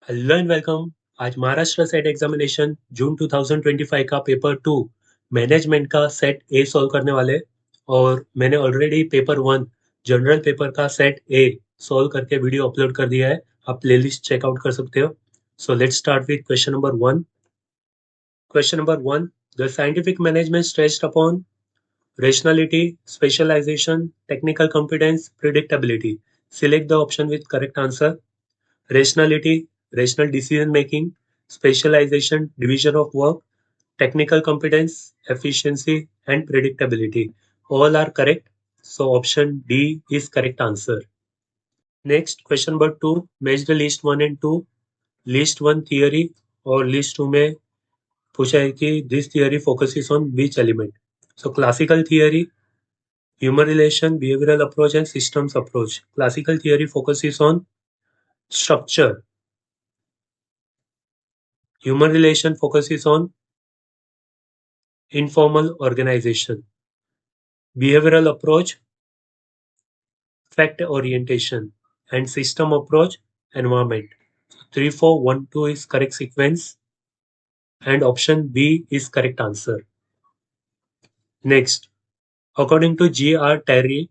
Hello and welcome. आज Maharashtra set examination जून 2025 का paper 2 management का सेट ए सॉल्व करने वाले और मैंने ऑलरेडी पेपर 1 जनरल पेपर का सेट ए सॉल्व करके वीडियो अपलोड कर दिया है। आप प्लेलिस्ट चेकआउट कर सकते हो। So let's start with question number 1। Question number 1, the scientific management stressed upon rationality, specialization, technical competence, predictability. Select the option with correct answer. Rationality, rational decision making; specialization, division of work; technical competence, efficiency; and predictability. All are correct. So option D is correct answer. Next, question number 2, match the list 1 and 2. List 1 theory और list 2 में पूछा है कि this theory focuses on which element. So classical theory, human relation, behavioral approach and systems approach. Classical theory focuses on structure. Human relation focuses on informal organization. Behavioral approach, fact orientation, and system approach, environment. 3, 4, 1, 2 is correct sequence, and option B is correct answer. Next, according to G.R. Terry,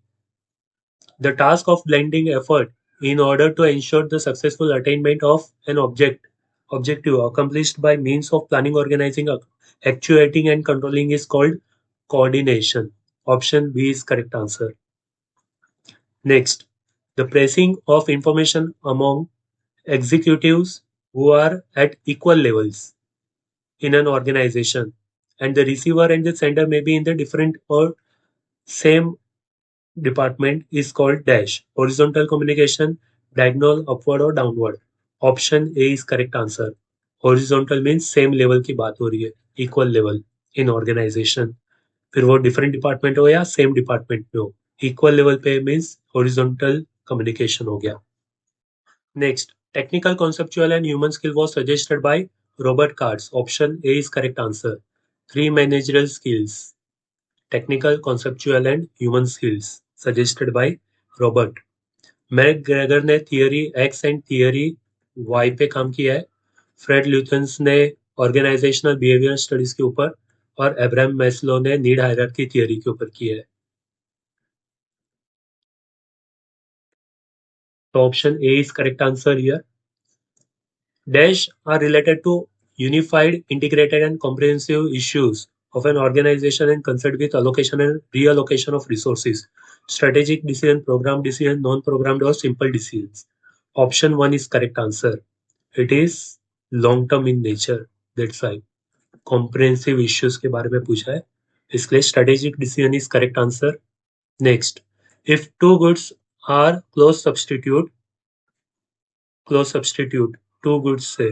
the task of blending effort in order to ensure the successful attainment of an objective accomplished by means of planning, organizing, actuating, and controlling is called coordination. Option B is correct answer. Next, the pressing of information among executives who are at equal levels in an organization, and the receiver and the sender may be in the different or same department is called dash. Horizontal communication, diagonal, upward or downward. Option A is correct answer. Horizontal means same level की बात हो रही है, equal level in organization. फिर वो different department हो या same department में हो, equal level पे means horizontal communication हो गया. Next, technical, conceptual and human skill was suggested by Robert Katz. Option A is correct answer. 3 managerial skills. Technical, conceptual and human skills suggested by Robert McGregor ने theory X and theory Y पे काम किया है। Fred ल्यूथन्स ने organisational behaviour studies के ऊपर और Abraham Maslow ने नीड हायरार्की थियरी के ऊपर किया है। तो option A is correct answer here. Dash are related to unified, integrated and comprehensive issues of an organization and concerned with allocation and reallocation of resources, strategic decision, program decision, non-programmed or simple decisions. Option 1 is correct answer. It is long term in nature. That's why comprehensive issues के बारे में पूछा है, इसलिए strategic decision is correct answer. Next, if two goods are close substitute two goods से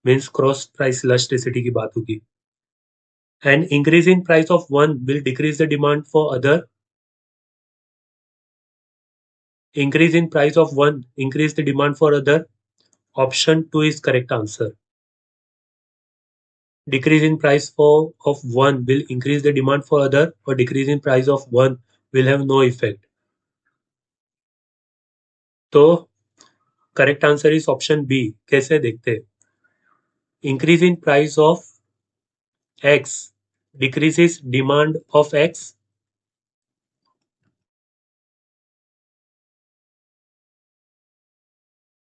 means cross price elasticity की बात होगी. And increase in price of one will decrease the demand for other. Increase in price of one increase the demand for other. Option 2 is correct answer. Decrease in price of one will increase the demand for other, or decrease in price of one will have no effect. तो correct answer is option B. कैसे देखते हैं? Increase in price of X decreases demand of X.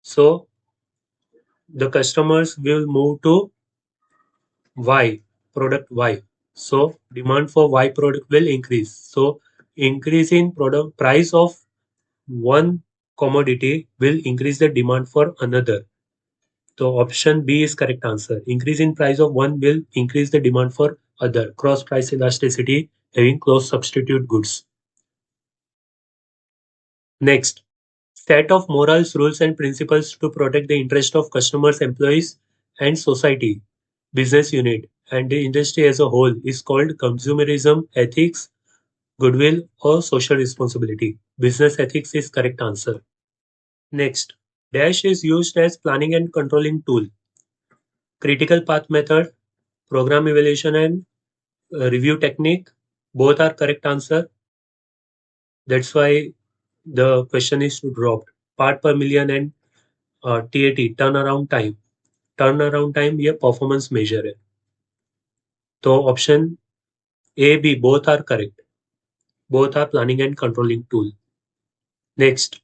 So the customers will move to Y, product Y. So demand for Y product will increase. So increase in product price of one commodity will increase the demand for another. So option B is correct answer. Increase in price of one will increase the demand for other. Cross price elasticity having close substitute goods. Next, set of morals, rules and principles to protect the interest of customers, employees and society, business unit and the industry as a whole is called consumerism, ethics, goodwill or social responsibility. Business ethics is correct answer. Next, dash is used as planning and controlling tool. Critical path method, program evaluation and review technique, both are correct answer. That's why the question is dropped. Part per million and TAT turn around time ये performance measure है। तो option A B both are correct, both are planning and controlling tool. Next,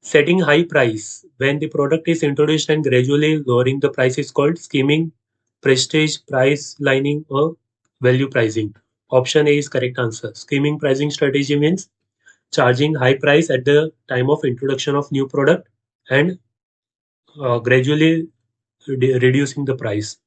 setting high price when the product is introduced and gradually lowering the price is called skimming, prestige, price lining, or value pricing. Option A is correct answer. Skimming pricing strategy means charging high price at the time of introduction of new product and gradually reducing the price.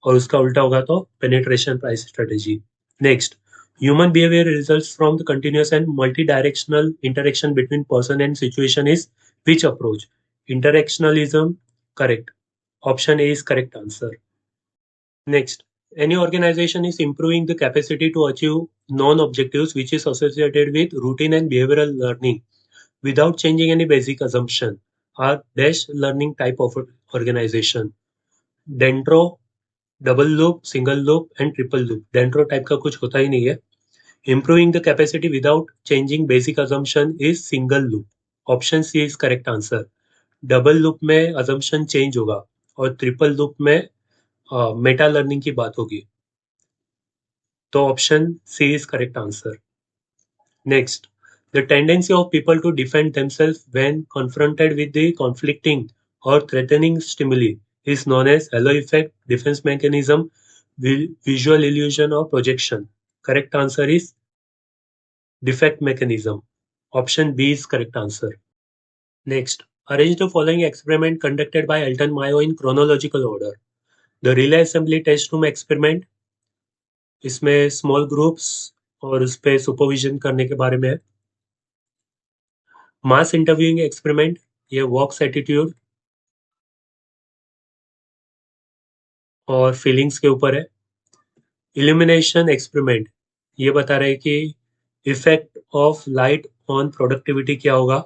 और उसका उल्टा होगा तो penetration price strategy. Next, human behavior results from the continuous and multi-directional interaction between person and situation is which approach? Interactionalism, correct. Option A is correct answer. Next, any organization is improving the capacity to achieve non-objectives which is associated with routine and behavioral learning without changing any basic assumption are dash learning type of organization. Dendro, double loop, single loop and triple loop. Dendro type का कुछ होता ही नहीं है। Improving the capacity without changing basic assumption is single loop. Option C is correct answer. Double loop में assumption change होगा और triple loop में मेटा लर्निंग की बात होगी। तो option C is correct answer. Next, the tendency of people to defend themselves when confronted with the conflicting or threatening stimuli is known as halo effect, defense mechanism, visual illusion, or projection. Correct answer is defect mechanism. Option B is correct answer. Next, arrange the following experiment conducted by Elton Mayo in chronological order. The relay assembly test room experiment, इसमें small groups और उस पर supervision करने के बारे में है। मास interviewing experiment, ये वॉक्स एटीट्यूड और फीलिंग्स के ऊपर है। इल्यूमिनेशन एक्सपेरिमेंट, ये बता रहे कि effect of light on productivity क्या होगा।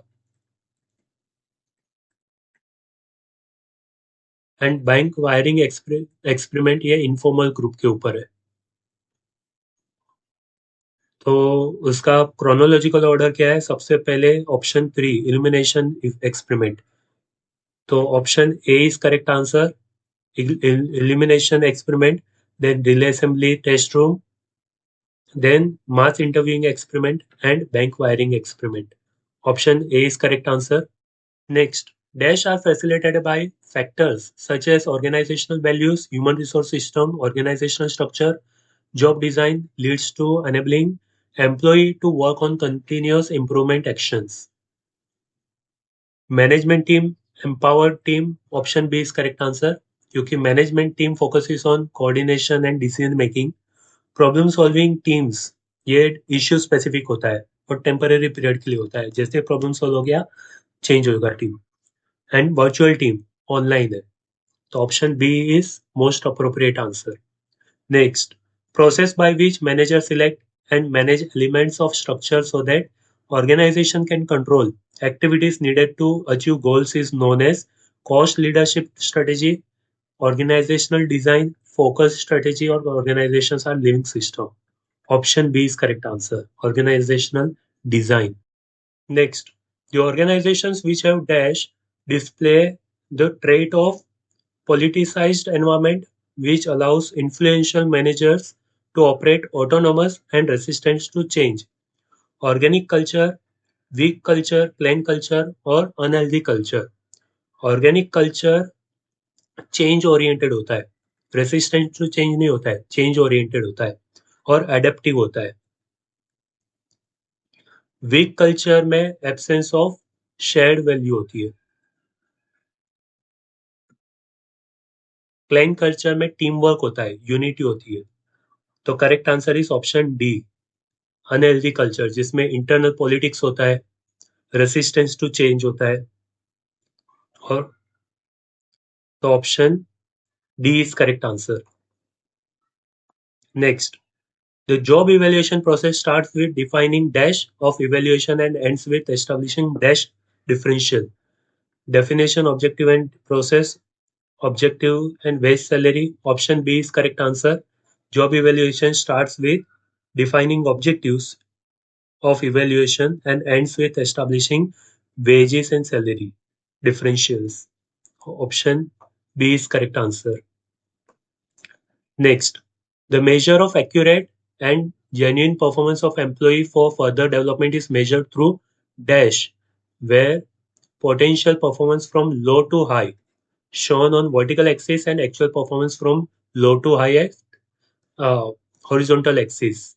एंड बैंक वायरिंग एक्सपेरिमेंट, ये इनफॉर्मल ग्रुप के ऊपर है। तो उसका क्रोनोलॉजिकल ऑर्डर क्या है? सबसे पहले ऑप्शन 3 इल्यूमिनेशन एक्सपेरिमेंट। तो option A is correct answer, illumination experiment, then relay assembly test room, then mass interviewing experiment and bank wiring experiment. Option A is correct answer. Next, dash are facilitated by factors such as organizational values, human resource system, organizational structure, job design leads to enabling employee to work on continuous improvement actions. Management team, empowered team, option B is correct answer. क्योंकि management team focuses on coordination and decision making. Problem solving teams, ये issue specific होता है और temporary period के लिए होता है। जैसे प्रॉब्लम सॉल्व हो गया, चेंज होगा team. And virtual team online है, तो option B is most appropriate answer. Next, process by which managers select and manage elements of structure so that organization can control activities needed to achieve goals is known as cost leadership strategy, organizational design, focus strategy, or organizations are living system. Option B is correct answer. Organizational design. Next, the organizations which have dash display the trait of politicized environment which allows influential managers to operate autonomous and resistant to change. Organic culture, weak culture, plain culture, or unhealthy culture. Organic culture change oriented होता है, resistant to change नहीं होता है, change oriented होता है और adaptive होता है। वीक कल्चर में एब्सेंस ऑफ शेयर्ड वैल्यू होती है। क्लाइंट कल्चर में टीम वर्क होता है, यूनिटी होती है। तो correct answer is option D, unhealthy culture, जिसमें इंटरनल पॉलिटिक्स होता है, रेसिस्टेंस टू चेंज होता है। और तो option D is correct answer. Next, the job evaluation process starts with defining dash of evaluation and ends with establishing dash differential. Definition, objective and process, objective and wage salary. Option B is correct answer. Job evaluation starts with defining objectives of evaluation and ends with establishing wages and salary. differentials. Option B is correct answer. Next, the measure of accurate and genuine performance of employee for further development is measured through dash, where potential performance from low to high shown on vertical axis and actual performance from low to high at horizontal axis.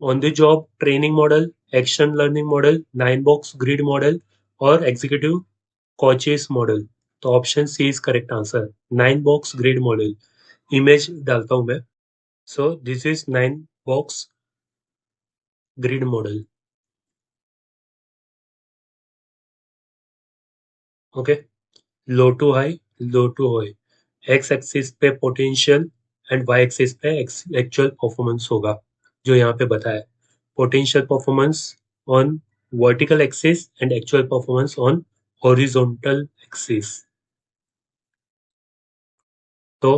On the job training model, action learning model, 9-box grid model or executive coaches model. तो option C is correct answer. 9-box grid model. Image डालता हूं मैं. So this is 9-box grid model. Okay. Low to high, low to high. X axis पे potential and Y axis पे actual performance होगा, जो यहाँ पे बताया. Potential performance on vertical axis and actual performance on horizontal axis. तो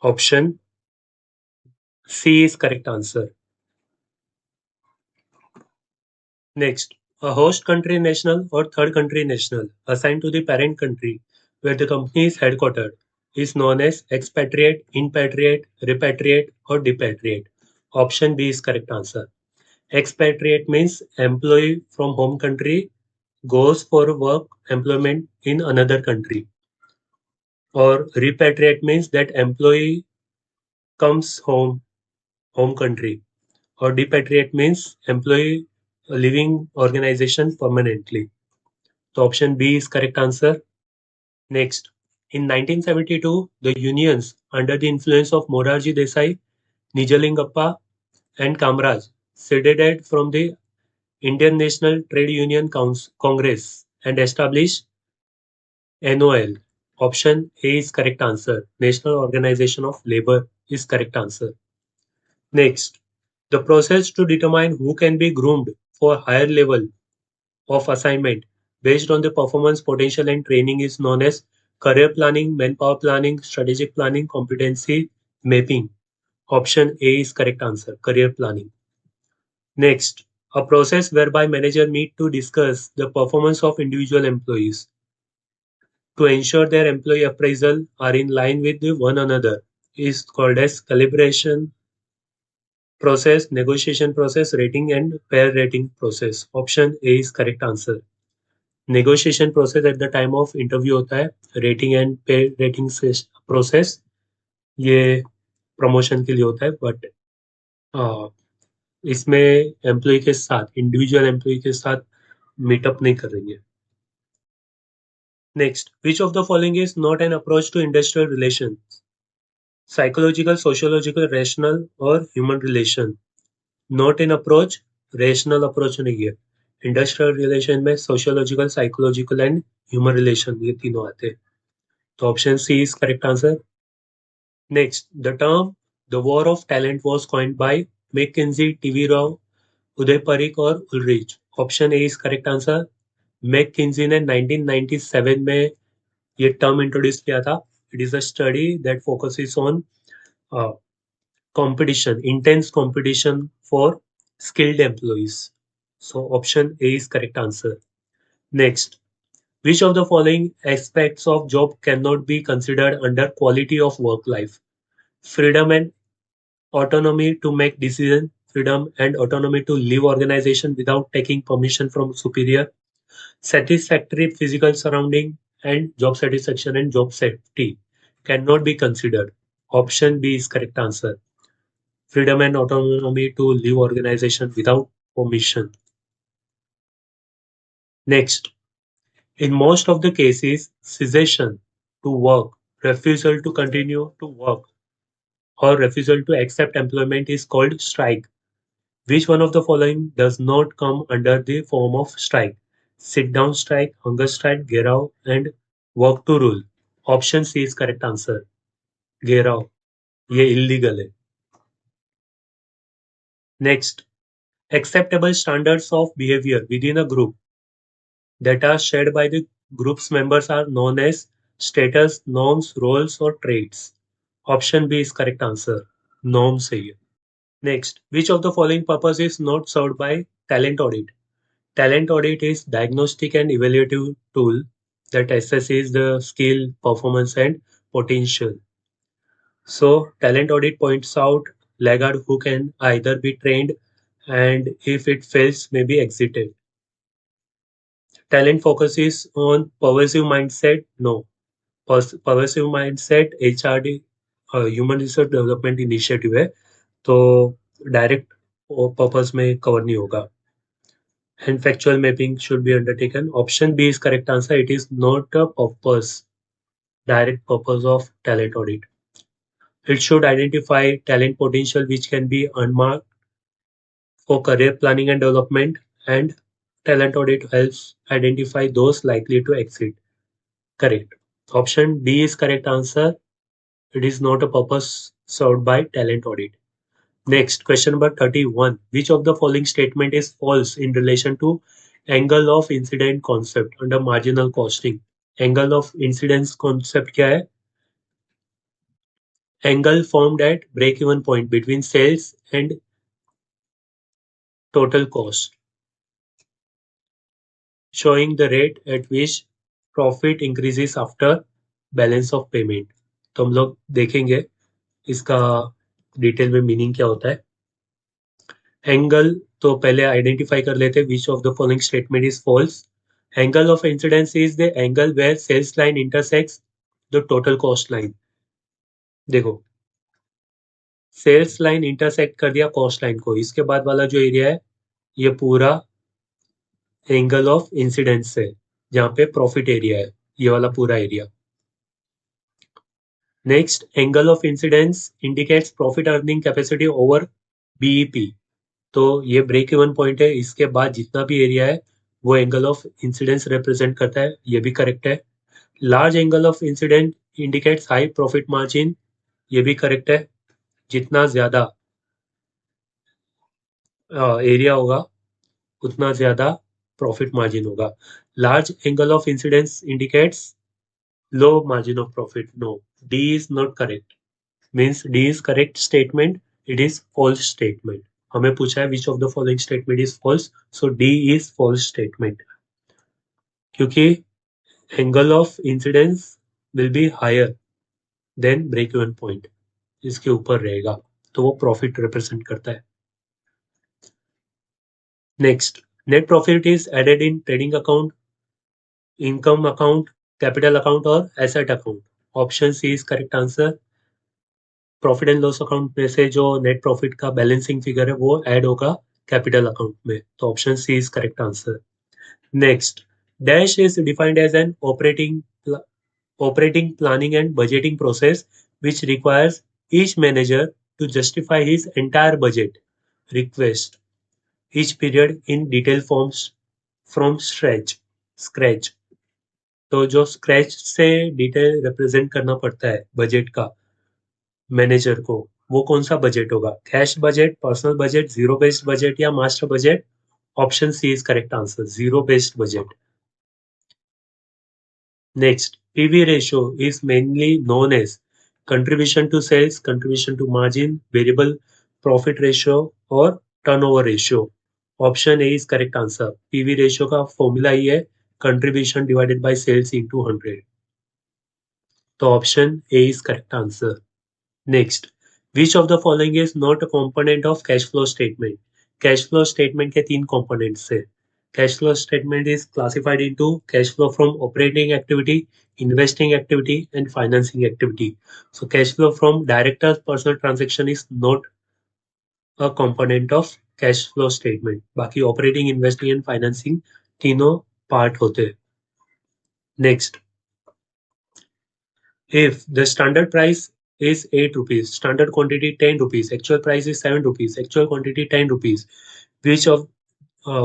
option C is correct answer. Next, a host country national or third country national assigned to the parent country where the company is headquartered is known as expatriate, impatriate, repatriate, or depatriate. Option B is correct answer. Expatriate means employee from home country goes for work employment in another country. Or repatriate means that employee comes home country. Or depatriate means employee leaving organization permanently. So option B is correct answer. Next, in 1972, the unions under the influence of Morarji Desai, Nijalingappa and Kamraj seceded from the Indian National Trade Union Congress and established NOL. Option A is correct answer. National Organization of Labour is correct answer. Next, the process to determine who can be groomed for higher level of assignment based on the performance potential and training is known as career planning, manpower planning, strategic planning, competency mapping. Option A is correct answer. Career planning. Next, a process whereby manager meet to discuss the performance of individual employees to ensure their employee appraisal are in line with one another is called as calibration process, negotiation process, rating and pair rating process. Option A is correct answer. Negotiation process at the time of interview होता है. Rating and पे rating process ये promotion के लिए होता है, but इसमें employ के साथ, इंडिविजुअल एम्प्लॉय के साथ मीटअप नहीं करेंगे. Next, which of the following is not an approach to industrial relation? Psychological, sociological, rational और human relation. Not in approach, rational approach नहीं है. इंडस्ट्रियल रिलेशन में sociological, psychological and human relation ये तीनों आते हैं. तो option C is correct answer. Next, the term the war of talent was coined by McKinsey, TV Rao, Uday Parikh और Ulrich. Option A is correct answer. McKinsey ने 1997 में ये term introduce किया था. It is a study that focuses on uh, competition, intense competition for skilled employees. So option A is correct answer. Next, which of the following aspects of job cannot be considered under quality of work life? Freedom and autonomy to make decisions, freedom and autonomy to leave organization without taking permission from superior, satisfactory physical surrounding, and job satisfaction and job safety cannot be considered. Option B is correct answer. Freedom and autonomy to leave organization without permission. Next, in most of the cases, cessation to work, refusal to continue to work, or refusal to accept employment is called strike. Which one of the following does not come under the form of strike? Sit down strike, hunger strike, घेराव and work to rule. Option C is correct answer. घेराव ये illegal है. Next, acceptable standards of behavior within a group that are shared by the group's members are known as status, norms, roles or traits. Option B is correct answer. Norms है ये. Next, which of the following purpose is not served by talent audit? Talent audit is diagnostic and evaluative tool that assesses the skill, performance, and potential. So talent audit points out laggard who can either be trained and if it fails, maybe exited. Talent focuses on pervasive mindset. No, pervasive mindset HRD human resource development initiative है तो direct purpose में cover नहीं होगा. And factual mapping should be undertaken. Option B is correct answer. It is not a purpose, direct purpose of talent audit. It should identify talent potential which can be unmarked for career planning and development, and talent audit helps identify those likely to exit. Correct. Option D is correct answer. It is not a purpose served by talent audit. Next, question number 31. Which of the following statement is false in relation to angle of incidence concept under marginal costing? Angle of incidence concept क्या है? Angle formed at break-even point between sales and total cost, showing the rate at which profit increases after balance of payment. तो हम लोग देखेंगे इसका detail में meaning क्या होता है. एंगल तो पहले आइडेंटिफाई कर लेते हैं. Which of the following statement is false. Angle of incidence is the angle where sales line intersects the total cost line. देखो, सेल्स लाइन इंटरसेक्ट कर दिया कॉस्ट लाइन को, इसके बाद वाला जो एरिया है ये पूरा एंगल ऑफ इंसिडेंस है जहां पे प्रॉफिट एरिया है, ये वाला पूरा area. Next, angle of incidence indicates profit earning capacity over BEP. तो ये ब्रेक इवन पॉइंट है, इसके बाद जितना भी एरिया है वो एंगल ऑफ इंसिडेंस रिप्रेजेंट करता है, ये भी करेक्ट है. Large angle of incident indicates high profit margin, ये भी करेक्ट है. जितना ज्यादा एरिया होगा उतना ज्यादा प्रॉफिट मार्जिन होगा. Large angle of incidence indicates low margin of profit. No, D is not correct. Means D is correct statement, it is false statement. हमें पूछा है which of the following statement is false, so D is false statement. क्योंकि angle of incidence will be higher than break even point, इसके ऊपर रहेगा तो वो profit represent करता है. Next, net profit is added in trading account, income account, capital account और asset account. Option C is correct answer. Profit and loss account में से जो नेट प्रॉफिट का बैलेंसिंग फिगर है वो ऐड होगा कैपिटल अकाउंट में, तो option C is correct answer. Next, dash is defined as an operating planning and budgeting process which requires each manager to justify his entire budget request each period in detailed forms from scratch. तो जो scratch से detail represent करना पड़ता है budget का manager को, वो कौन सा बजट होगा? Cash budget, personal budget, zero based budget या master budget? Option C is correct answer, zero based budget. Next, PV ratio is mainly known as contribution to sales, contribution to margin, variable profit ratio or turnover ratio. Option A is correct answer. PV ratio का formula ही है contribution divided by sales into 100. तो option A is correct answer. Next, which of the following is not a component of cash flow statement? Cash flow statement के तीन components है. Cash flow statement is classified into cash flow from operating activity, investing activity, and financing activity. So cash flow from director's personal transaction is not a component of cash flow statement. बाकी operating, investing, and financing तीनों part होते हैं. Next, if the standard price is 8 rupees, standard quantity 10 rupees, actual price is 7 rupees, actual quantity 10 rupees, which of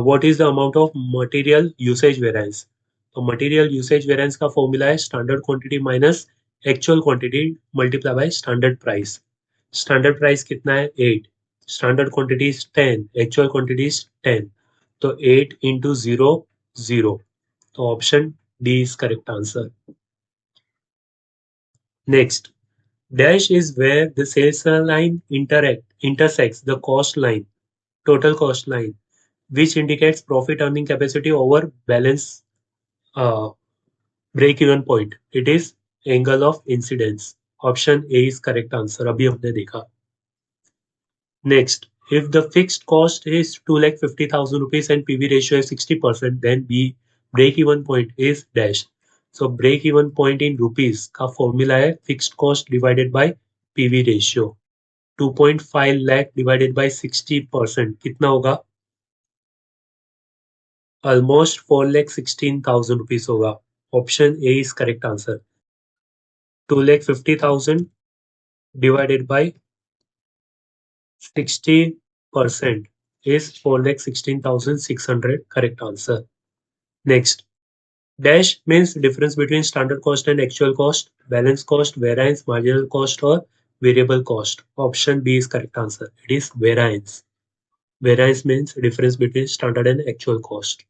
what is the amount of material usage variance? तो material usage variance का formula है standard quantity minus actual quantity multiply by standard price. Standard price कितना है? 8. Standard quantity is 10, actual quantity is 10, तो 8 into 0 0. तो option D is correct answer. Next, dash is where the sales line intersects the cost line, total cost line, which indicates profit earning capacity over balance uh, break even point, it is angle of incidence. Option A is correct answer, अभी हमने देखा। Next, if the fixed cost is 2,50,000 rupees and PV ratio is 60%, then B break even point is dash. So break even point in rupees का formula है fixed cost divided by PV ratio. 2.5 lakh divided by 60% कितना होगा? Almost 4,16,000 rupees होगा। Option A is correct answer. 2,50,000 divided by 60% is 4,16,600, correct answer. Next, dash means difference between standard cost and actual cost, balance cost, variance, marginal cost or variable cost. Option B is correct answer. It is variance. Variance means difference between standard and actual cost.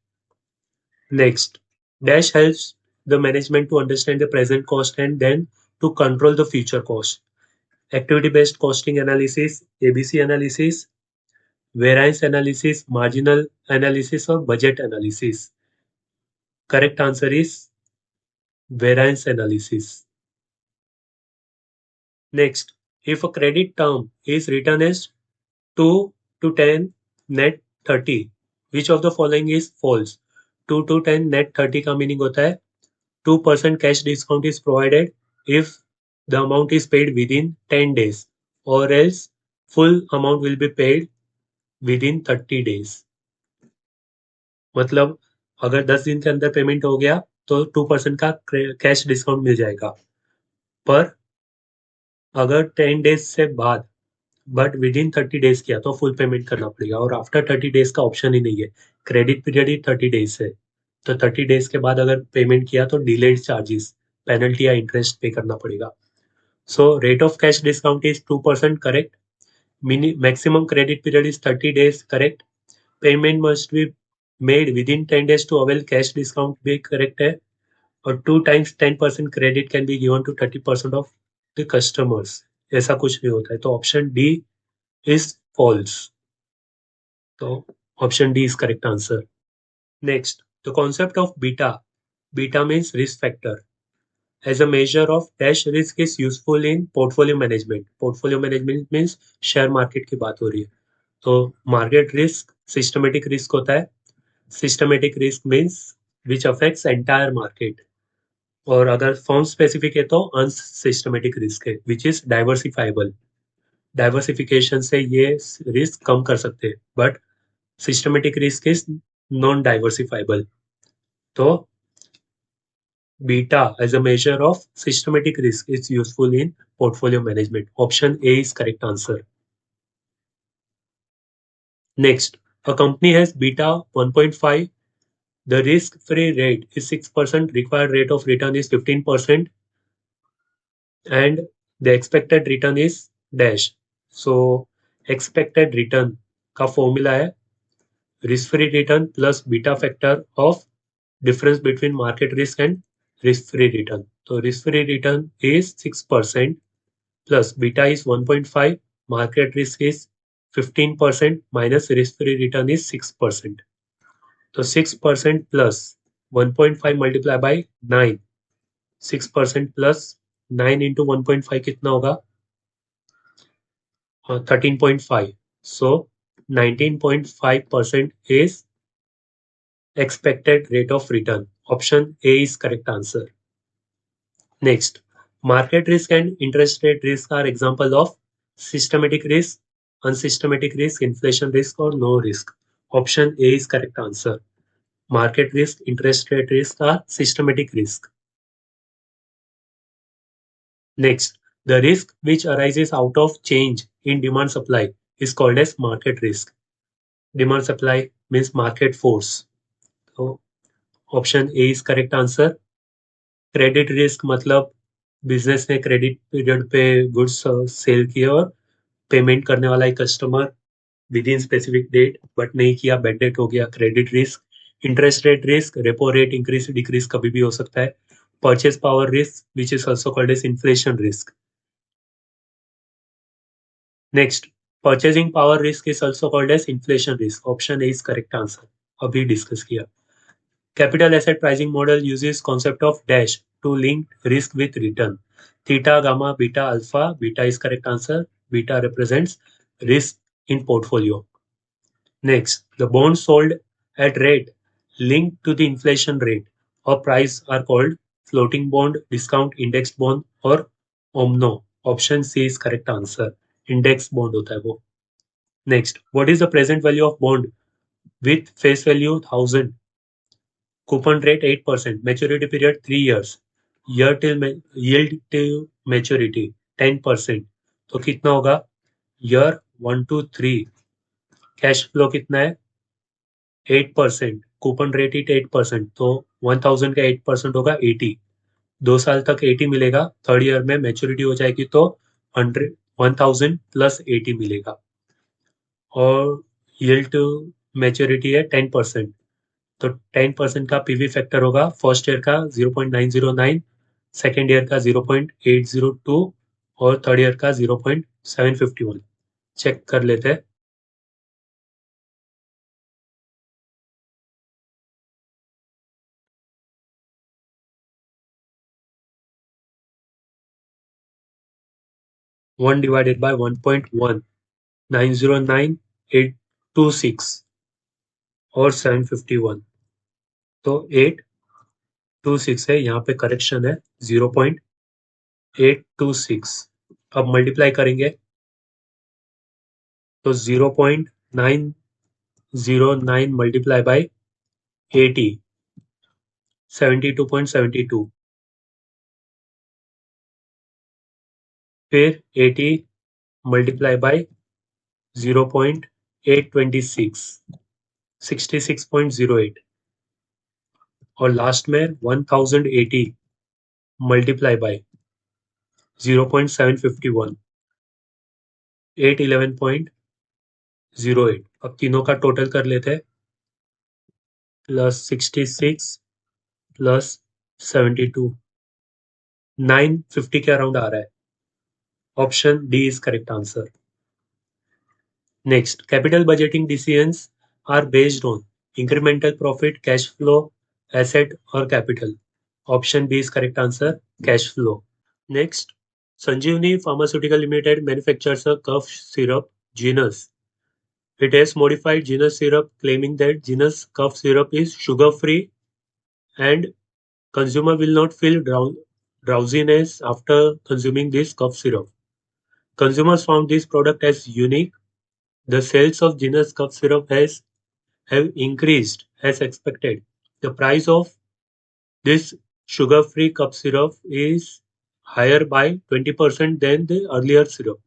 Next, dash helps the management to understand the present cost and then to control the future cost. Activity based costing analysis, ABC analysis, variance analysis, marginal analysis or budget analysis. Correct answer is variance analysis. Next, if a credit term is written as 2 to 10 net 30, which of the following is false? 2 to 10 net 30 का meaning होता है 2% cash discount is provided if the amount is paid within 10 days or else full amount will be paid within 30 days. मतलब अगर 10 दिन के अंदर payment हो गया तो 2% का कैश डिस्काउंट मिल जाएगा, पर अगर 10 डेज से बाद बट विद इन 30 डेज किया तो फुल पेमेंट करना पड़ेगा, और आफ्टर 30 डेज का ऑप्शन ही नहीं है। क्रेडिट पीरियड ही 30 डेज है, तो 30 डेज के बाद अगर पेमेंट किया तो डिलेड चार्जेस, पेनल्टी या इंटरेस्ट पे करना पड़ेगा। So rate of cash discount is 2%, correct. Maximum credit period is 30 days, correct. Payment must be made within 10 days to avail cash discount भी correct है, और 2 times 10% credit can be given to 30% of the customers, ऐसा कुछ नहीं होता है। तो option D is false. तो option D is correct answer. Next, the concept of beta, beta means risk factor as a measure of dash risk is useful in portfolio management. Portfolio management means share market की बात हो रही है, तो market risk systematic risk होता है। Systematic risk means which affects entire market, और अगर फॉर्म स्पेसिफिक है तो अनसिस्टमेटिक रिस्क है विच इज डाइवर्सिफाइबल। डाइवर्सिफिकेशन से ये रिस्क कम कर सकते हैं, but systematic risk is non diversifiable. तो beta as a measure of systematic risk is useful in portfolio management. Option A is correct answer. Next, a company has beta 1.5, the risk free rate is 6%, required rate of return is 15%, and the expected return is dash. So expected return का formula है risk free return plus beta factor of difference between market risk and risk free return. So risk free return is 6% plus beta is 1.5, market risk is 15% minus risk free return is 6%. So 6% plus 1.5 multiplied by 9, 6% plus 9 into 1.5 कितना होगा? 13.5. So 19.5% is expected rate of return. Option A is correct answer. Next, market risk and interest rate risk are example of systematic risk, unsystematic risk, inflation risk or no risk. Option A is correct answer. Market risk, interest rate risk are systematic risk. Next, the risk which arises out of change in demand supply is called as market risk. Demand supply means market force. So option A is correct answer. Credit risk मतलब business ने credit period पे goods sale किए और payment करने वाला एक customer within specific date but नहीं किया, बैड डेट हो गया, credit risk. Interest rate risk, repo rate increase decrease कभी भी हो सकता है। Purchase power risk which is also called as inflation risk. Next, purchasing power risk is also called as inflation risk. Option A is correct answer, अभी discuss किया। Capital asset pricing model uses concept of dash to link risk with return. Theta, gamma, beta, alpha. Beta is correct answer. Beta represents risk in portfolio. Next, the bonds sold at rate linked to the inflation rate or price are called floating bond, discount indexed bond or OMNO. Option C is correct answer. Index bond होता है वो. Next, what is the present value of bond with face value 1000? Coupon rate 8%, maturity period 3 years, yield till maturity 10%. तो कितना होगा? Year 1 to 3. Cash flow कितना है? 8%. Coupon rate it 8%. तो 1000 का 8% होगा 80. 2 साल तक 80 मिलेगा. थर्ड ईयर में मैच्योरिटी हो जाएगी तो 1000 प्लस 80 मिलेगा. और यील्ड टू मैच्योरिटी है 10%. तो 10% का पीवी फैक्टर होगा फर्स्ट ईयर का 0.909, सेकेंड ईयर का 0.802 और थर्ड ईयर का 0.751. चेक कर लेते हैं. वन डिवाइडेड बाय 1.1, 909,826 और 751. तो 826 है. यहाँ पे करेक्शन है 0.826. अब मल्टीप्लाई करेंगे तो 0.909 मल्टीप्लाई बाय 80, 72.72. फिर 80 मल्टीप्लाई बाय 0.826, 66.08. और लास्ट में 1080 मल्टीप्लाई बाय 0.751, 811.08. अब तीनों का टोटल कर लेते हैं. प्लस 66 प्लस 72, 950 के अराउंड आ रहा है. Option D is correct answer. Next, capital budgeting decisions are based on incremental profit, cash flow, asset or capital. Option B is correct answer, cash flow. Next, Sanjeevani Pharmaceutical Limited manufactures a cough syrup genus. It has modified genus syrup claiming that genus cough syrup is sugar free and consumer will not feel drowsiness after consuming this cough syrup. Consumers found this product as unique. The sales of genus cough syrup have increased as expected. The price of this sugar-free cough syrup is higher by 20% than the earlier syrup.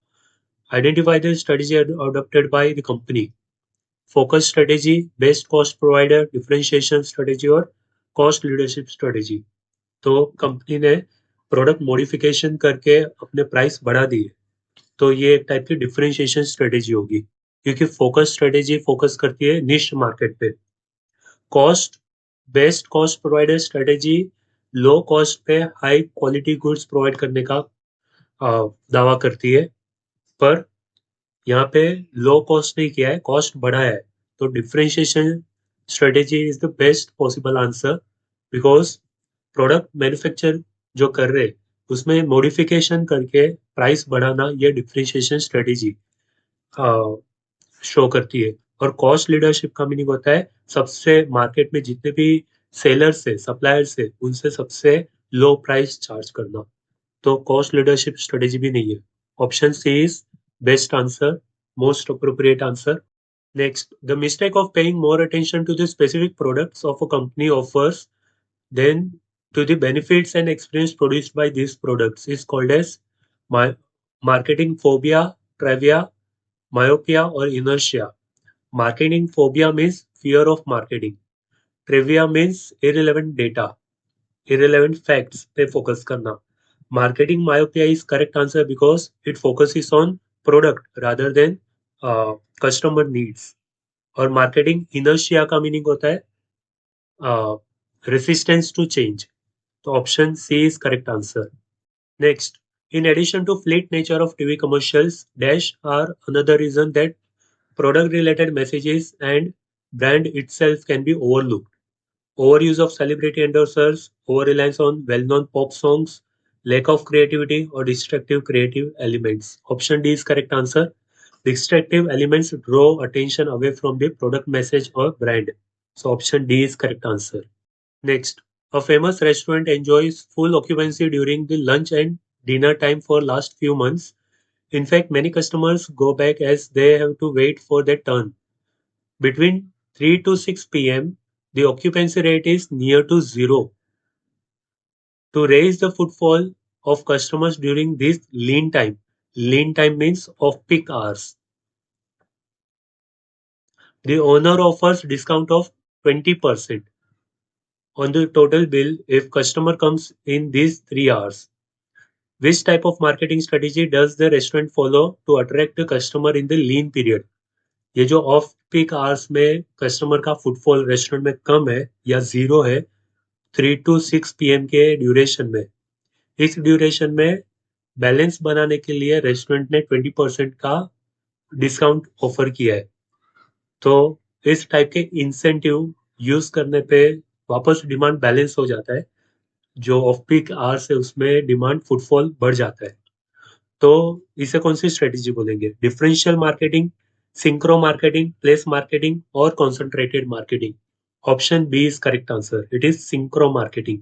Identify the strategy adopted by the company. Focus strategy, best cost provider, differentiation strategy और cost leadership strategy. तो company ने product modification करके अपने price बढ़ा दिए. तो ये एक टाइप की डिफरेंशिएशन स्ट्रेटेजी होगी क्योंकि फोकस स्ट्रेटेजी फोकस करती है निश मार्केट पे. Cost, best cost provider strategy low cost पे हाई क्वालिटी गुड्स प्रोवाइड करने का दावा करती है, पर यहाँ पे लो कॉस्ट नहीं किया है, कॉस्ट बढ़ा है. तो differentiation strategy is the best possible answer because product manufacture जो कर रहे उसमें मॉडिफिकेशन करके प्राइस बढ़ाना ये डिफरेंशिएशन स्ट्रेटेजी शो करती है. और कॉस्ट लीडरशिप का मीनिंग होता है सबसे मार्केट में जितने भी सेलर्स है, सप्लायर्स है, उनसे सबसे लो प्राइस चार्ज करना. तो कॉस्ट लीडरशिप स्ट्रेटेजी भी नहीं है. Option C is best answer, most appropriate answer. Next, the mistake of paying more attention to the specific products of a company offers than to the benefits and experience produced by these products is called as marketing phobia, trivia, myopia or inertia. Marketing phobia means fear of marketing. Trivia means irrelevant data, irrelevant facts पे focus करना. Marketing myopia is correct answer because it focuses on product rather than customer needs. और marketing inertia का meaning होता है resistance to change. तो option C is correct answer. Next, in addition to fleet nature of TV commercials, dash are another reason that product related messages and brand itself can be overlooked. overuse of celebrity endorsers, over-reliance on well-known pop songs, lack of creativity, or destructive creative elements. Option D is correct answer. Distractive elements draw attention away from the product message or brand. So option D is correct answer. Next, a famous restaurant enjoys full occupancy during the lunch and dinner time for last few months. In fact, many customers go back as they have to wait for their turn. Between 3 to 6 p.m., the occupancy rate is near to zero. To raise the footfall of customers during this lean time means off-peak hours, the owner offers discount of 20% on the total bill if customer comes in these 3 hours. Which type of marketing strategy does the restaurant follow to attract the customer in the lean period? ये जो off peak hours में customer का footfall restaurant में कम है या zero है 3 to 6 PM के duration में, इस ड्यूरेशन में बैलेंस बनाने के लिए रेस्टोरेंट ने 20% का डिस्काउंट ऑफर किया है. तो इस टाइप के इंसेंटिव यूज करने पे वापस डिमांड बैलेंस हो जाता है. जो ऑफ पीक आवर्स है उसमें डिमांड फुटफॉल बढ़ जाता है. तो इसे कौन सी स्ट्रेटेजी बोलेंगे? Differential marketing, synchro marketing, place marketing और concentrated marketing. Option B is correct answer. It is synchro marketing.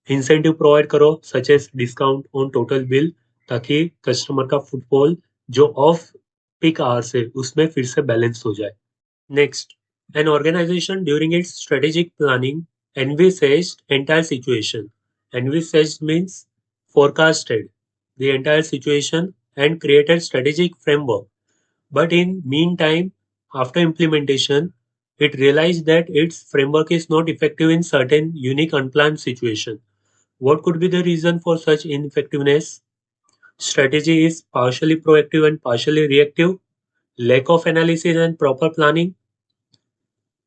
Incentive provide करो such as discount on total bill ताकि कस्टमर का फुटफॉल जो ऑफ पीक आवर्स है उसमें फिर से बैलेंस हो जाए. Next, an organization during its strategic planning envisaged entire situation. Envisaged means forecasted the entire situation and created strategic framework. But in meantime, after implementation, it realized that its framework is not effective in certain unique unplanned situation. What could be the reason for such ineffectiveness? Strategy is partially proactive and partially reactive. Lack of analysis and proper planning.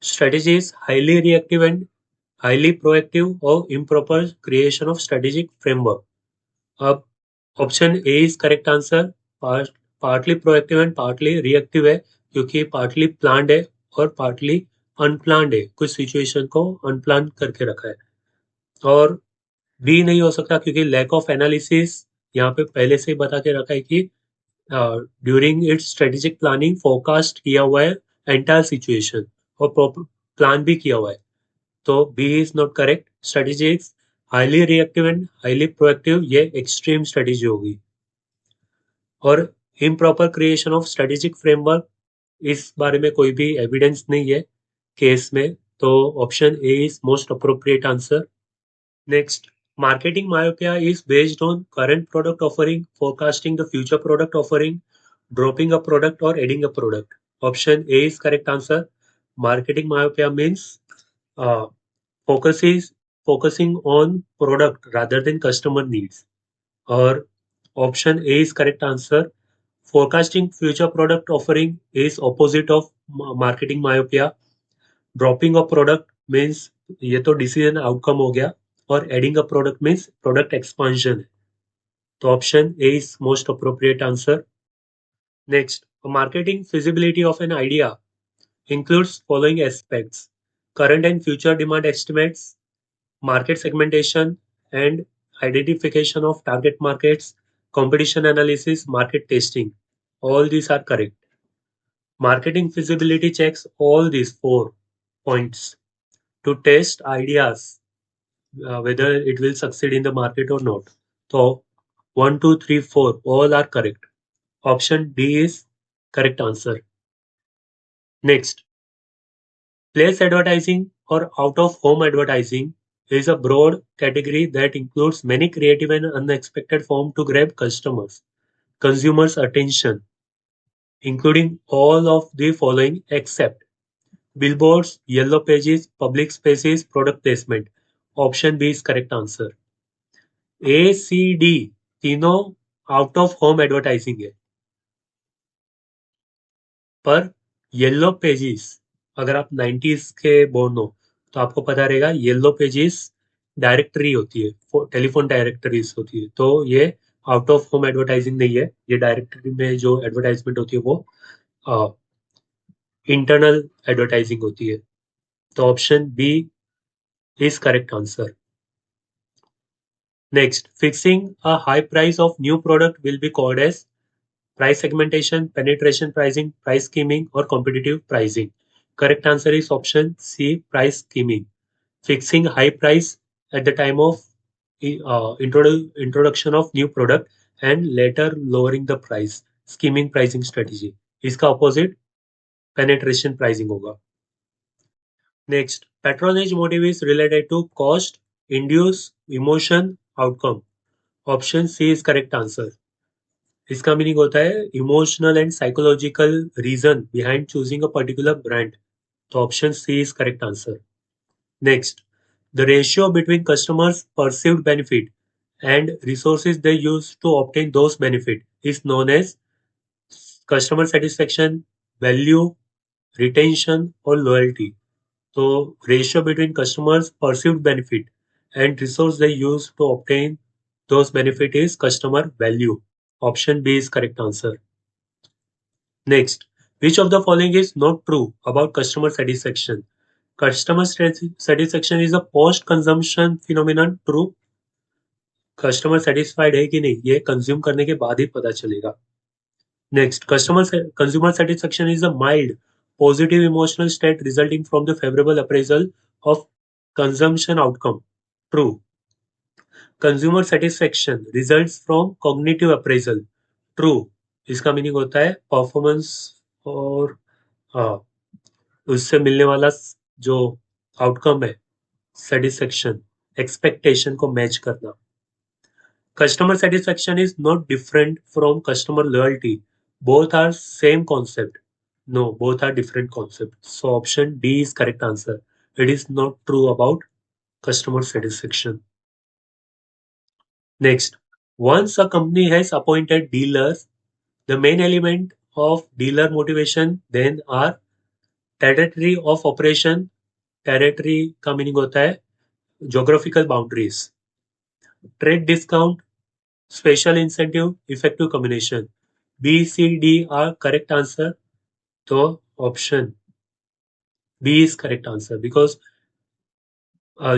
Strategy is highly reactive and highly proactive, or improper creation of strategic framework. अब option A is correct answer. Partly proactive and partly reactive है क्योंकि partly planned है और partly unplanned है. कुछ situation को unplanned करके रखा है. और बी नहीं हो सकता क्योंकि लैक ऑफ एनालिसिस यहाँ पे पहले से ही बता के रखा है कि during its strategic planning forecast किया हुआ है एंटायर सिचुएशन और प्रॉपर प्लान भी किया हुआ है. तो B is not correct. Strategy is highly reactive and highly proactive. ये एक्सट्रीम स्ट्रेटेजी होगी. और improper creation of strategic framework, इस बारे में कोई भी एविडेंस नहीं है केस में. तो option A is most appropriate answer. Next, marketing myopia is based on current product offering, forecasting the future product offering, dropping a product or adding a product. Option A is correct answer. Marketing myopia means focusing on product rather than customer needs. और option A is correct answer. Forecasting future product offering is opposite of marketing myopia. Dropping a product means ये तो decision outcome हो गया, और adding a product means product expansion. तो option A is most appropriate answer. Next, a marketing feasibility of an idea includes following aspects: current and future demand estimates, market segmentation and identification of target markets, competition analysis, market testing. All these are correct. Marketing feasibility checks all these 4 points to test ideas whether it will succeed in the market or not. So 1, 2, 3, 4 all are correct. Option D is correct answer. Next, place advertising or out of home advertising is a broad category that includes many creative and unexpected forms to grab consumers' attention, including all of the following except billboards, yellow pages, public spaces, product placement. Option B is correct answer. A C D तीनों out of home advertising है. पर yellow pages, अगर आप 90s के born हो तो आपको पता रहेगा येलो पेजेस डायरेक्टरी होती है, टेलीफोन डायरेक्टरीज होती है. तो ये आउट ऑफ होम एडवर्टाइजिंग नहीं है. ये डायरेक्टरी में जो एडवर्टाइजमेंट होती है वो इंटरनल एडवर्टाइजिंग होती है. तो option B is correct answer. Next, fixing a high price of new product will be called as price segmentation, penetration pricing, price skimming, or competitive pricing. Correct answer is option C, price skimming. Fixing high price at the time of introduction of new product and later lowering the price. Skimming pricing strategy. इसका opposite penetration pricing होगा. Next, patronage motive is related to cost, induce, emotion, outcome. Option C is correct answer. इसका meaning होता है emotional and psychological reason behind choosing a particular brand. तो option C is correct answer. Next, the ratio between customers perceived benefit and resources they use to obtain those benefit is known as customer satisfaction, value, retention or loyalty. So ratio between customers perceived benefit and resource they use to obtain those benefit is customer value. Option B is correct answer. Next, which of the following is not true about customer satisfaction? Customer satisfaction is a post-consumption phenomenon. True. Customer satisfied है कि नहीं ये consume करने के बाद ही पता चलेगा. Next, consumer satisfaction is a mild positive emotional state resulting from the favourable appraisal of consumption outcome. True. Consumer satisfaction results from cognitive appraisal. True. इसका मीनिंग होता है परफॉर्मेंस और उससे मिलने वाला जो आउटकम है सेटिस्फेक्शन एक्सपेक्टेशन को मैच करना. Customer satisfaction is not different from customer loyalty. Both are same concept. No, both are different concepts. So option D is correct answer. It is not true about customer satisfaction. Next, once a company has appointed dealers, the main element of dealer motivation then are territory of operation. Territory का meaning होता है geographical boundaries. Trade discount, special incentive, effective combination. B, C, D are correct answer. So option B is correct answer because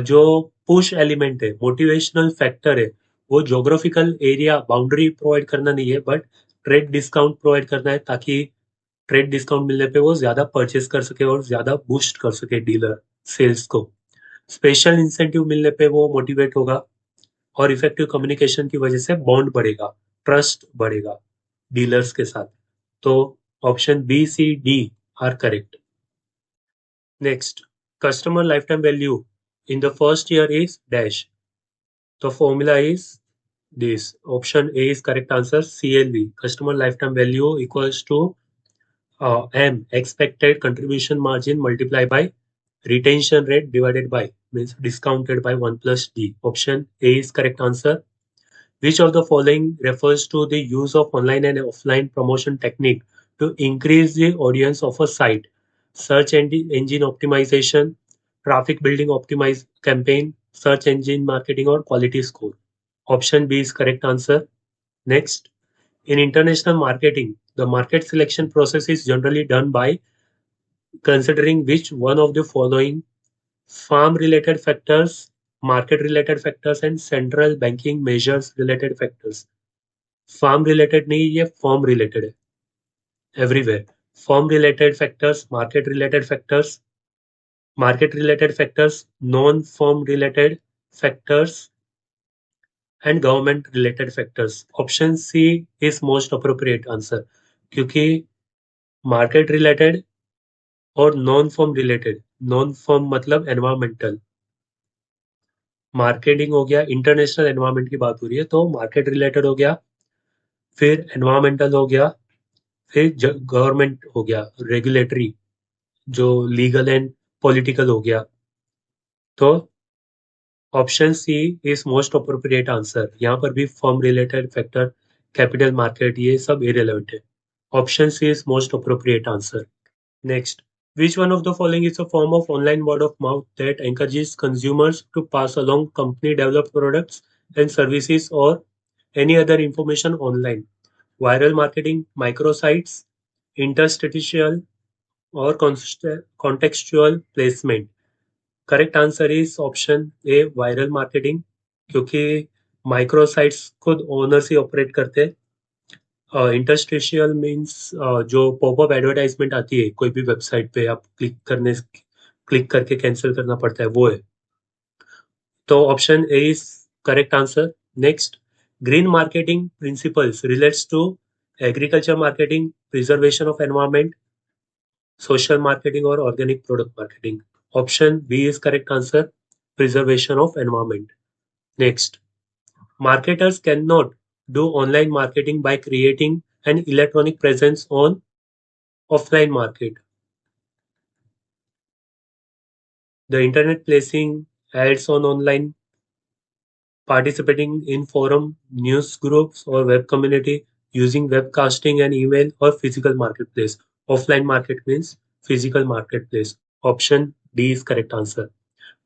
जो push element है motivational factor है वो geographical area boundary provide करना नहीं है बट ट्रेड डिस्काउंट प्रोवाइड करना है ताकि ट्रेड डिस्काउंट मिलने पे वो ज्यादा परचेस कर सके और ज्यादा बूस्ट कर सके डीलर सेल्स को. स्पेशल इंसेंटिव मिलने पे वो मोटिवेट होगा और इफेक्टिव कम्युनिकेशन की वजह से बॉन्ड बढ़ेगा, ट्रस्ट बढ़ेगा डीलर्स के साथ. तो option B, C, D are correct. Next, customer lifetime value in the first year is dash. The formula is this. Option A is correct answer. CLV, customer lifetime value equals to M, expected contribution margin multiplied by retention rate divided by means discounted by 1 plus D. Option A is correct answer. Which of the following refers to the use of online and offline promotion technique to increase the audience of a site? Search engine optimization, traffic building optimize campaign, search engine marketing or quality score. Option B is correct answer. Next, in international marketing, the market selection process is generally done by considering which one of the following: farm related factors, market related factors and central banking measures related factors. Farm related नहीं, ये form related है everywhere. Form related factors, market related factors, non form related factors and government related factors. Option C is most appropriate answer क्योंकि market related और non form related, non form मतलब environmental, marketing हो गया, international environment की बात हो रही है तो मार्केट रिलेटेड हो गया, फिर एनवायरमेंटल हो गया, फिर गवर्नमेंट हो गया, रेगुलेटरी जो लीगल एंड पॉलिटिकल हो गया. तो option C is most appropriate answer. यहाँ पर भी firm related factor, capital market, ये सब इरेलेवेंट है. Option C is most appropriate answer. Next, which one of the following is a form of online word of mouth that encourages consumers to pass along company developed products and services or any other information online? Viral marketing, microsites, interstitial or contextual placement. Correct answer is option A viral marketing, क्योंकि micro sites खुद owner से operate करते हैं। Interstitial means जो popup advertisement आती है कोई भी वेबसाइट पे, आप क्लिक करके कैंसिल करना पड़ता है, वो है। तो option A is correct answer. Next, green marketing principles relates to agriculture marketing, preservation of environment, social marketing or organic product marketing. Option B is correct answer, preservation of environment. Next, marketers cannot do online marketing by creating an electronic presence on offline market. The internet placing ads on online, participating in forum, news groups or web community, using webcasting and email or physical marketplace. Offline market means physical marketplace. Option D is correct answer.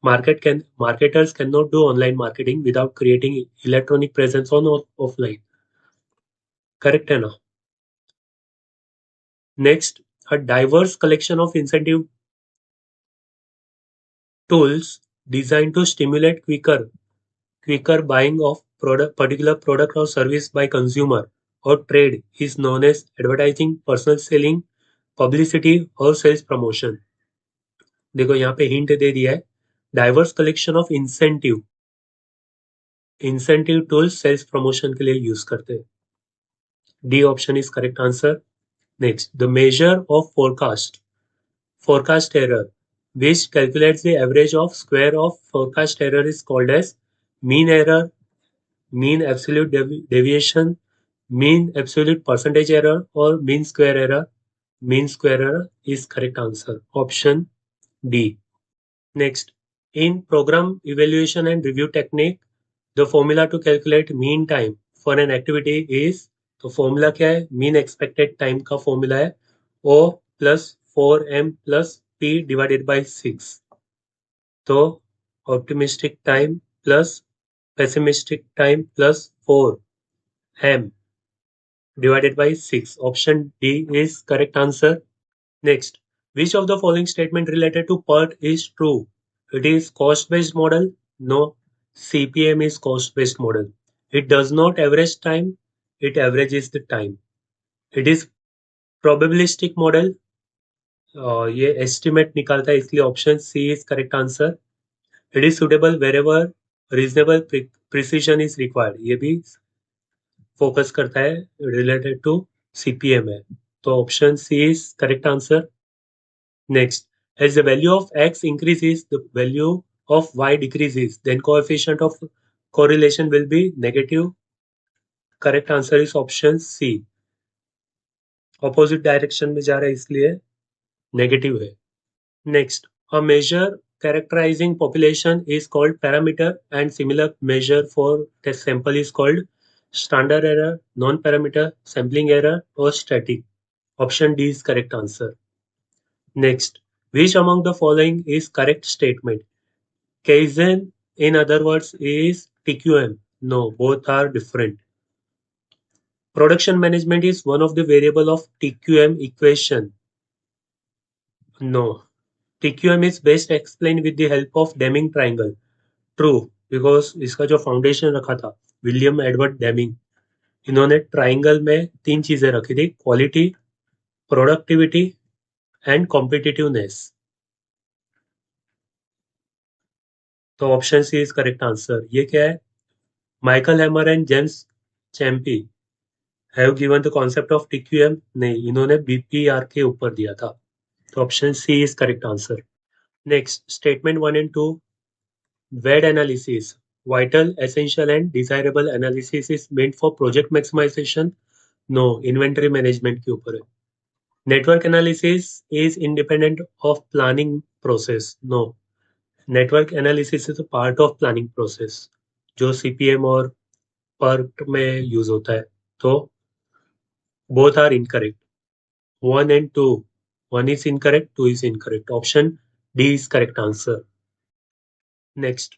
Marketers cannot do online marketing without creating electronic presence on offline. Correct है ना? Next, a diverse collection of incentive tools designed to stimulate quicker buying of particular product or service by consumer or trade is known as advertising, personal selling, publicity और sales promotion. देखो यहाँ पे hint दे दिया है, diverse collection of incentive tools sales promotion के लिए use करते हैं. D option is correct answer. Next, the measure of forecast error, which calculates the average of square of forecast error is called as mean error, mean absolute deviation, mean absolute percentage error or mean square error. Mean square error is correct answer. Option D. Next, in program evaluation and review technique, the formula to calculate mean time for an activity is, तो formula क्या है? Mean expected time का formula है O plus 4m plus P divided by 6. तो optimistic time plus pessimistic time plus 4m divided by 6. Option D is correct answer. Next, which of the following statement related to PERT is true? It is cost-based model. No. CPM is cost-based model. It does not average time. It averages the time. It is probabilistic model. ये estimate निकालता है, इसलिए option C is correct answer. It is suitable wherever reasonable precision is required. ये भी focus करता है related to CPM है. तो option C is correct answer. Next, as the value of x increases, the value of y decreases, then coefficient of correlation will be negative. Correct answer is option C. Opposite direction में जा रहा है इसलिए negative है. Next, a measure characterizing population is called parameter and similar measure for test sample is called standard error, non-parameter, sampling error or static. Option D is correct answer. Next, which among the following is correct statement? Kaizen, in other words, is TQM. No, both are different. Production management is one of the variable of TQM equation. No. TQM is best explained with the help of Deming triangle. True, because इसका जो foundation रखा था William Edward Deming, इन्होंने triangle में 3 चीजें रखी थी: quality, productivity and competitiveness. तो option C is correct answer. ये क्या है? Michael Hammer and James Champy have given the concept of TQM. नहीं, इन्होंने BPR के ऊपर दिया था. तो option C is correct answer. Next, statement 1 and 2. VAD analysis, vital, essential and desirable analysis is meant for project maximization. No, inventory management के ऊपर है. Network analysis is independent of planning process. No, network analysis is a part of planning process जो CPM और PERT में use होता है. तो both are incorrect. 1 and 2. 1 is incorrect, 2 is incorrect. Option D is correct answer. Next,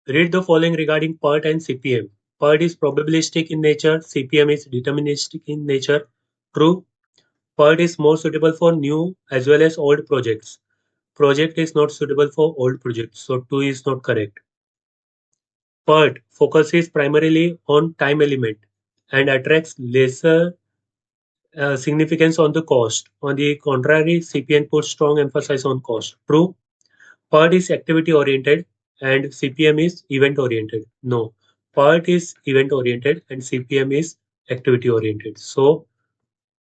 read the following regarding PERT and CPM. PERT is probabilistic in nature, CPM is deterministic in nature. True. PERT is more suitable for new as well as old projects. project is not suitable for old projects, so 2 is not correct. PERT focuses primarily on time element and attracts lesser significance on the cost. On the contrary, CPN puts strong emphasis on cost. True. PERT is activity oriented and CPM is event oriented. No, PERT is event oriented and CPM is activity oriented. So,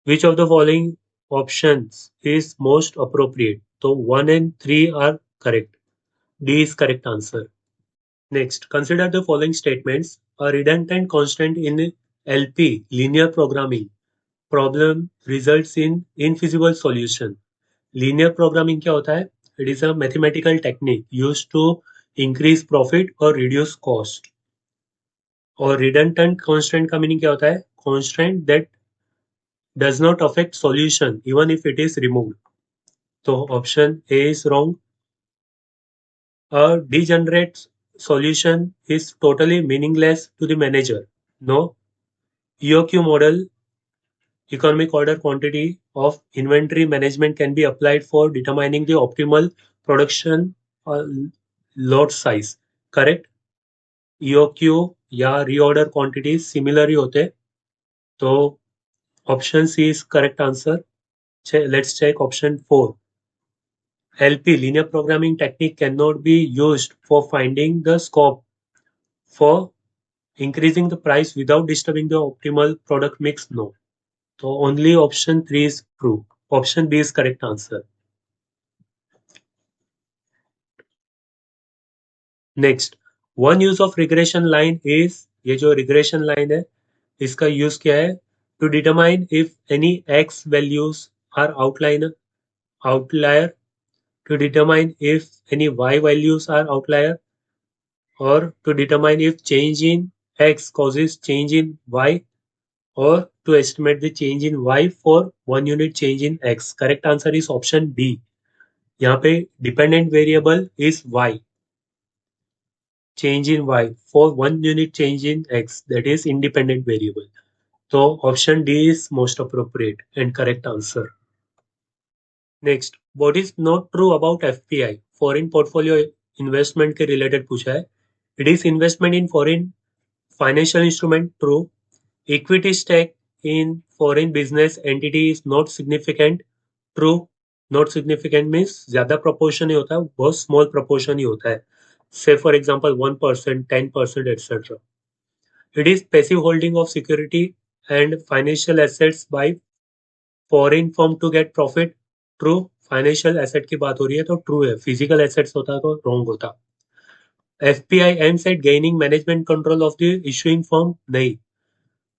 which of the following options is most appropriate? So, 1 and 3 are correct. D is correct answer. Next, consider the following statements. A redundant constant in LP, linear programming, problem results in infeasible solution. Linear programming क्या होता है? It is a mathematical technique used to increase profit or reduce cost. और redundant constant का meaning क्या होता है? Constant that does not affect solution even if it is removed. So option A is wrong. A degenerate solution is totally meaningless to the manager. No. EOQ model, economic order quantity of inventory management, can be applied for determining the optimal production lot size. Correct. EOQ या reorder quantities similar ही होते हैं. तो option C is correct answer. Let's check option 4. LP, linear programming technique, cannot be used for finding the scope for increasing the price without disturbing the optimal product mix. No. So only option 3 is true. Option B is correct answer. Next, one use of regression line is, ये जो regression line है इसका use क्या है? To determine if any x values are outlier, to determine if any y values are outlier, or to determine if change in x causes change in y, or to estimate the change in y for 1 unit change in x. Correct answer is option D. यहाँ पे dependent variable is y. Change in y for 1 unit change in x, that is independent variable. So option D is most appropriate and correct answer. Next, what is not true about FPI? Foreign portfolio investment के related पूछा है. It is investment in foreign financial instrument. True. Equity stake in foreign business entity is not significant. True. Not significant means ज़्यादा proportion ही होता है, बहुत small proportion ही होता है. Say for example 1%, 10%, etc. It is passive holding of security and financial assets by foreign firm to get profit. True. Financial asset की बात हो रही है तो true है. Physical assets होता तो wrong होता. FPI aims at gaining management control of the issuing firm. नहीं.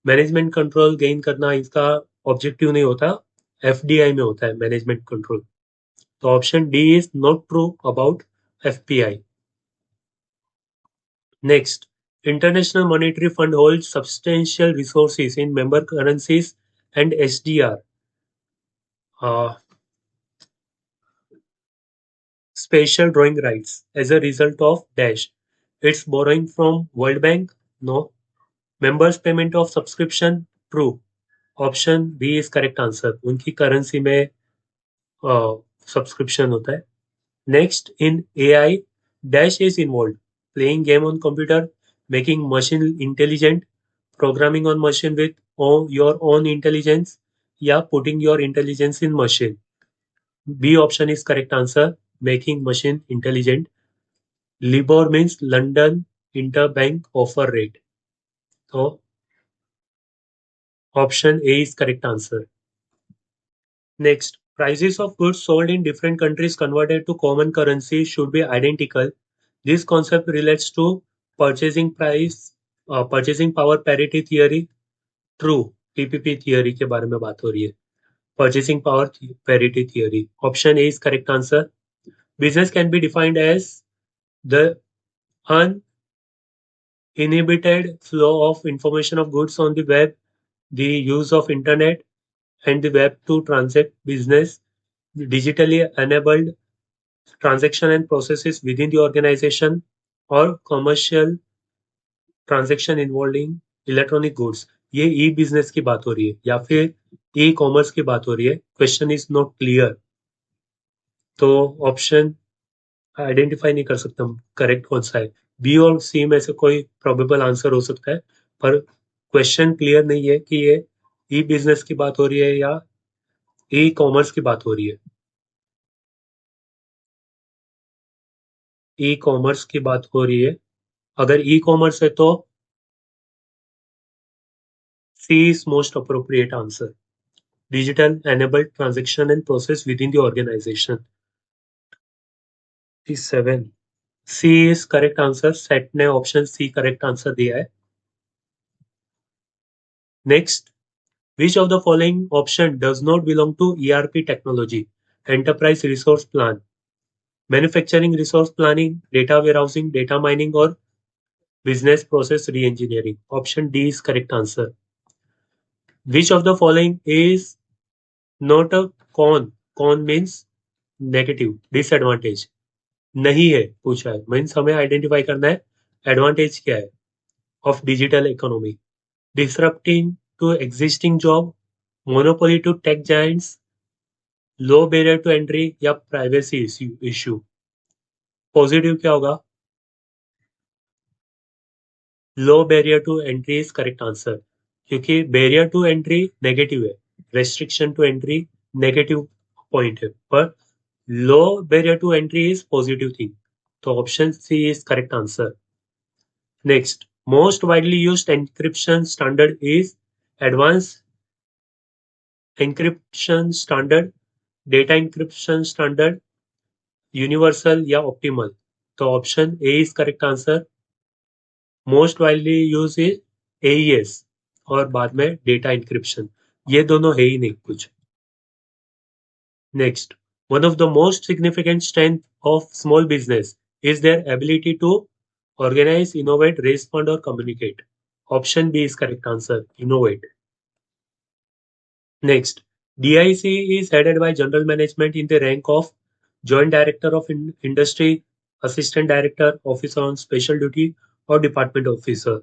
मैनेजमेंट कंट्रोल गेन करना इसका ऑब्जेक्टिव नहीं होता. एफडीआई में होता है मैनेजमेंट कंट्रोल. तो option D is not true about FPI. Next, international monetary fund hold substantial resources in member currencies and SDR. Special drawing rights as a result of dash. It's borrowing from World Bank. No. Members payment of subscription. True. Option B is correct answer. उनकी currency में subscription होता है. Next, in AI dash is involve playing game on computer, making machine intelligent, programming on machine with your own intelligence, या putting your intelligence in machine. B option is correct answer. Making machine intelligent. LIBOR means London interbank offer rate. तो option A is correct answer. Next, prices of goods sold in different countries converted to common currency should be identical. This concept relates to purchasing power parity theory. True. PPP theory के बारे में बात हो रही है. Purchasing power parity theory. Option A is correct answer. Business can be defined as the uninhibited flow of information of goods on the web, the use of internet and the web to transact business, digitally enabled transaction and processes within the organization, or commercial transaction involving electronic goods. ये ई business की बात हो रही है या फिर e commerce की बात हो रही है. Question is not clear. तो ऑप्शन आइडेंटिफाई नहीं कर सकता हम करेक्ट कौन सा है। बी और सी में से कोई प्रोबेबल आंसर हो सकता है, पर क्वेश्चन क्लियर नहीं है कि ये ई बिजनेस की बात हो रही है या ई कॉमर्स की बात हो रही है। ई कॉमर्स की बात हो रही है, अगर ई कॉमर्स है तो C is most appropriate answer. Digital enabled transaction and process within the organization is 7. C is correct answer. Set ने ऑप्शन सी करेक्ट आंसर दिया है। Next, which of the following option does not belong to ERP technology? Enterprise resource plan, manufacturing resource planning, data warehousing, data mining, or business process re-engineering? Option D is correct answer. Which of the following is not a con? Con means negative, disadvantage. नहीं है पूछा है, means हमें identify करना है advantage क्या है of digital economy. Disrupting to existing job, monopoly to tech giants, low barrier to entry या प्राइवेसी इशू। पॉजिटिव क्या होगा? Low barrier to entry is correct answer, क्योंकि बैरियर टू एंट्री नेगेटिव है, restriction to entry negative point है, पर low barrier to entry is positive thing, तो option C is correct answer. Next, most widely used encryption standard is advanced encryption standard, data encryption standard, universal या optimal। तो option A is correct answer. Most widely use is AES और बाद में data encryption, ये दोनों है ही नहीं कुछ। Next, one of the most significant strength of small business is their ability to organize, innovate, raise fund or communicate. Option B is correct answer, innovate. Next, DIC is headed by general management in the rank of Joint Director of Industry, Assistant Director, Officer on Special Duty, or Department Officer.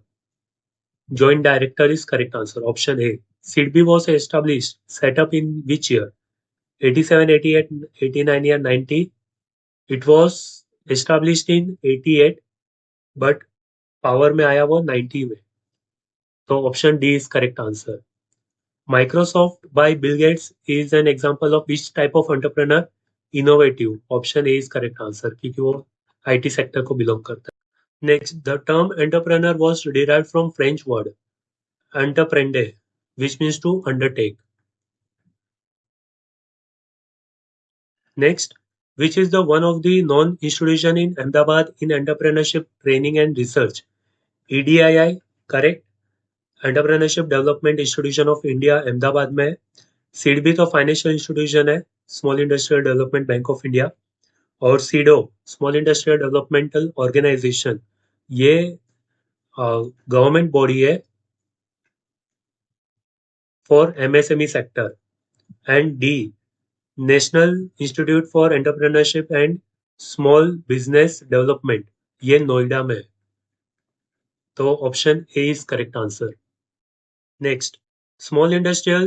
Joint Director is correct answer. Option A. SIDBI was established, set up in which year? 87, 88, 89 या 90? It was established in 88, but power में आया वो 90 में, तो option D is correct answer. Microsoft by Bill Gates is an example of which type of entrepreneur? Innovative. Option A is correct answer, क्योंकि वो IT sector को belong करता है। Next, the term entrepreneur was derived from French word entreprendre, which means to undertake. Next, which is the one of the non-institution in Ahmedabad in entrepreneurship training and research? EDII, correct. Entrepreneurship development institution of India Ahmedabad में है। सीडबी तो financial institution है, small industrial development bank of India. और SIDO, small industrial developmental organization, ये government body है for MSME sector. And D, national institute for entrepreneurship and small business development, ये नोएडा में है, तो option A is correct answer. Next, Small Industrial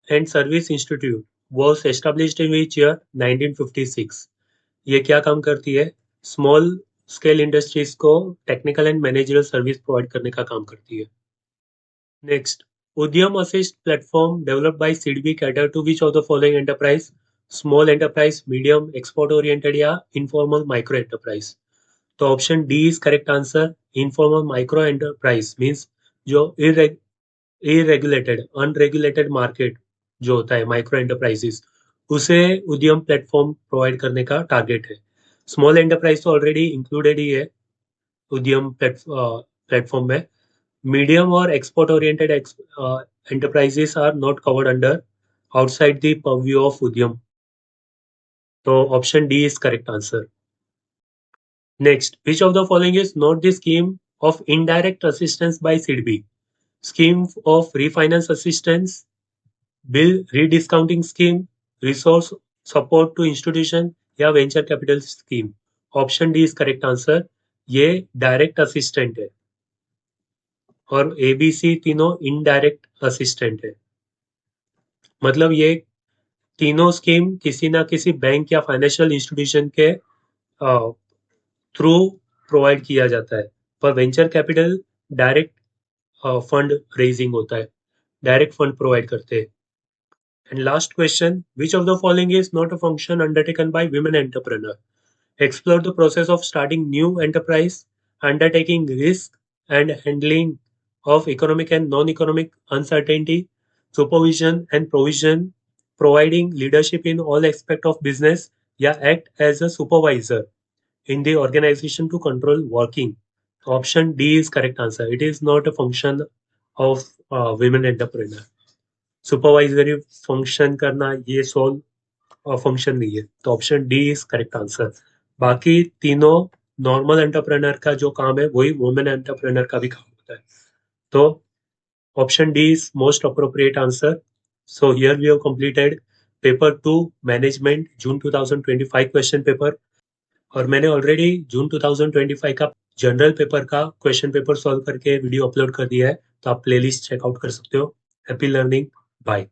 and Service Institute was established in which year? 1956. ये क्या काम करती है? स्मॉल स्केल इंडस्ट्रीज को technical and managerial service provide करने का काम करती है। Next, Udyam assist platform developed by SIDBI cater to which of the following enterprise? Small enterprise, medium, export oriented या इनफॉर्मल माइक्रो एंटरप्राइज? तो option D is correct answer. Informal micro enterprise means जो irregulated unregulated market जो होता है micro enterprises, उसे उद्यम platform provide करने का टारगेट है। स्मॉल एंटरप्राइज तो ऑलरेडी इंक्लूडेड ही है उद्यम प्लेटफॉर्म में। मीडियम और export oriented enterprises are not covered under outside the purview of Udyam, तो option D is correct answer. Next, which of the following is not the scheme of indirect assistance by SIDBI? Scheme of refinance assistance, bill rediscounting scheme, resource support to institution या venture capital scheme? Option D is correct answer. ये direct assistant है और ABC तीनों indirect assistant है। मतलब ये तीनों scheme किसी ना किसी बैंक या फाइनेंशियल इंस्टीट्यूशन के थ्रू प्रोवाइड किया जाता है। पर venture capital direct fund raising होता है, डायरेक्ट फंड प्रोवाइड करते हैं। And last question, which of the following is not a function undertaken by women entrepreneur? Explore the process of starting new enterprise, undertaking risk and handling of economic and non-economic uncertainty, supervision and provision, providing leadership in all aspect of business, या act as a supervisor in the organization to control working. Option D is correct answer. It is not a function of women entrepreneur. Supervisory function करना ये soul function नहीं है, तो option D is correct answer. बाकी तीनों normal entrepreneur का जो काम है वही वुमेन एंटरप्रेनर का भी काम होता है, तो option D is most appropriate answer. So here we have completed paper 2 management June 2025 question paper, और मैंने ऑलरेडी जून 2025 का जनरल पेपर का क्वेश्चन पेपर सॉल्व करके वीडियो अपलोड कर दिया है, तो आप प्लेलिस्ट चेकआउट कर सकते हो। Happy learning, bye.